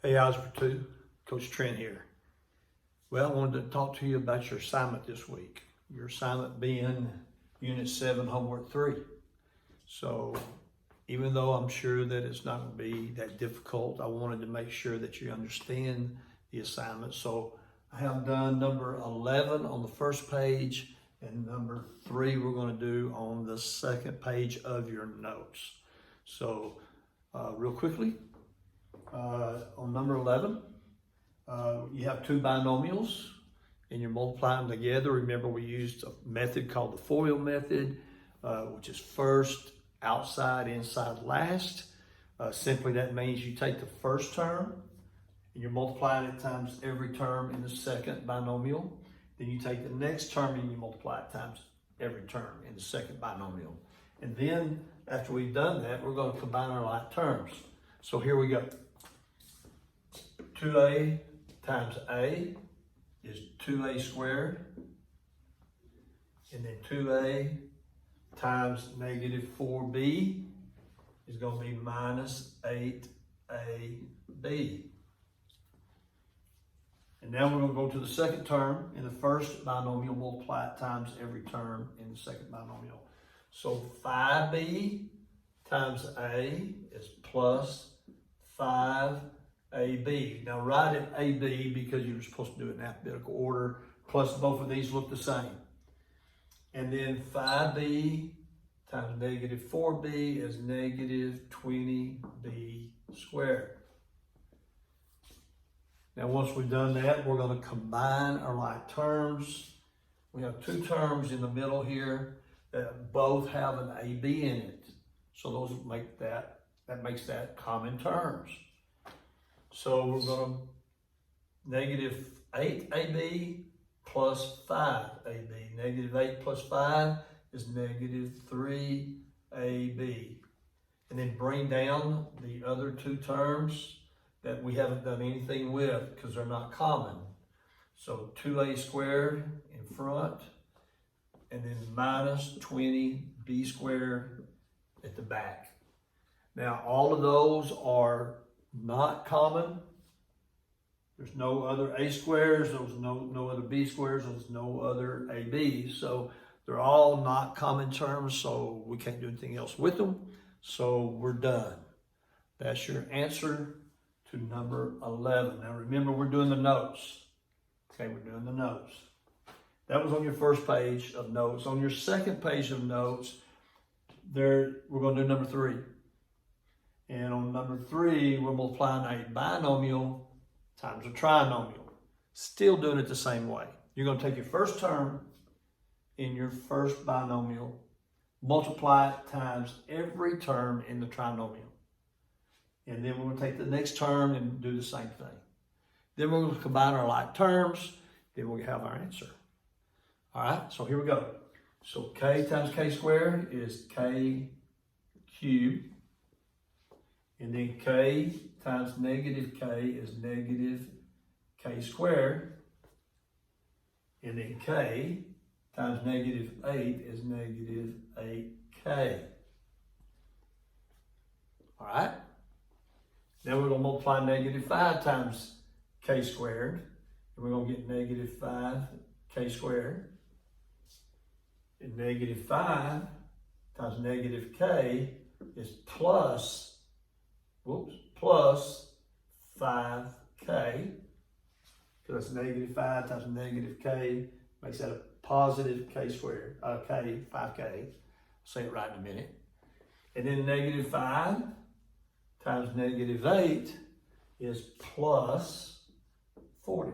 Hey, Algebra 2, Coach Trent here. Well, I wanted to talk to you about your assignment this week. Your assignment being Unit 7, Homework 3. So, even though I'm sure that it's not going to be that difficult, I wanted to make sure that you understand the assignment. So, I have done number 11 on the first page and number 3 we're going to do on the second page of your notes. So, real quickly, on number 11, you have two binomials and you're multiplying them together. Remember, we used a method called the FOIL method, which is first, outside, inside, last. Simply that means you take the first term and you're multiplying it times every term in the second binomial. Then you take the next term and you multiply it times every term in the second binomial. And then after we've done that, we're going to combine our like terms. So here we go. 2a times a is 2a squared, and then 2a times negative 4b is going to be minus 8ab. And now we're going to go to the second term in the first binomial, multiply it times every term in the second binomial. So 5b times a is plus 5ab. Now write it ab because you were supposed to do it in alphabetical order, plus both of these look the same. And then 5b times negative 4b is negative 20b squared. Now once we've done that, we're going to combine our like terms. We have two terms in the middle here that both have an ab in it. So those make that makes that common terms. So we're going to negative 8ab plus 5ab. Negative 8 plus 5 is negative 3ab. And then bring down the other two terms that we haven't done anything with because they're not common. So 2a squared in front, and then minus 20b squared at the back. Now all of those are not common. There's no other a squares, there's no other b squares, there's no other ab. So they're all not common terms, so we can't do anything else with them. So we're done. That's your answer to number 11. Now remember, we're doing the notes. Okay, we're doing the notes. That was on your first page of notes. On your second page of notes, we're going to do number 3. And on number 3, we're multiplying a binomial times a trinomial. Still doing it the same way. You're going to take your first term in your first binomial, multiply it times every term in the trinomial. And then we're going to take the next term and do the same thing. Then we're going to combine our like terms. Then we'll have our answer. All right, so here we go. So k times k squared is k cubed. And then k times negative k is negative k squared. And then k times negative 8 is negative 8k. All right? Now we're going to multiply negative 5 times k squared. And we're going to get negative 5k squared. And negative 5 times negative k is plus 5k, because that's negative 5 times negative k, makes that a positive k squared, 5k. I'll say it right in a minute. And then negative 5 times negative 8 is plus 40.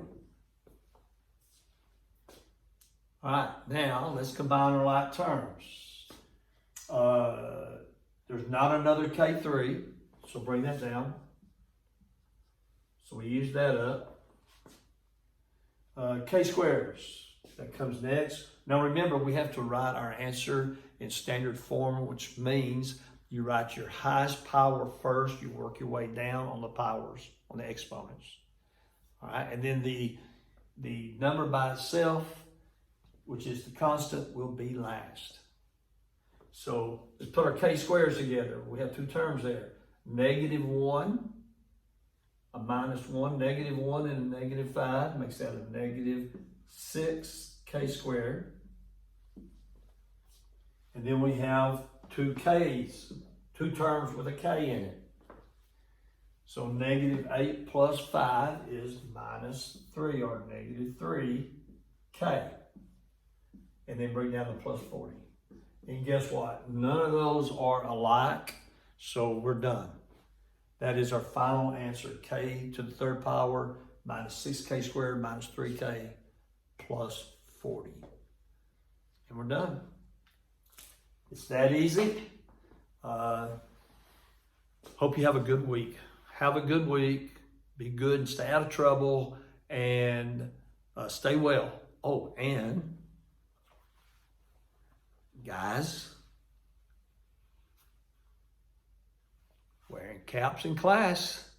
All right, now let's combine our like terms. There's not another k3. So bring that down. So we use that up. K squares, that comes next. Now remember, we have to write our answer in standard form, which means you write your highest power first, you work your way down on the powers, on the exponents. All right, and then the number by itself, which is the constant, will be last. So let's put our k squares together. We have two terms there. Negative 1 a -1, -1, and a -5 makes that a -6k squared. And then we have two k's, two terms with a k in it. So -8 plus 5 is -3, or -3k. And then bring down the plus 40. And guess what? None of those are alike, so we're done. That is our final answer, k to the third power -6k squared minus 3k plus 40. And we're done. It's that easy. Hope you have a good week. Have a good week. Be good and stay out of trouble and stay well. Oh, and guys, wearing caps in class.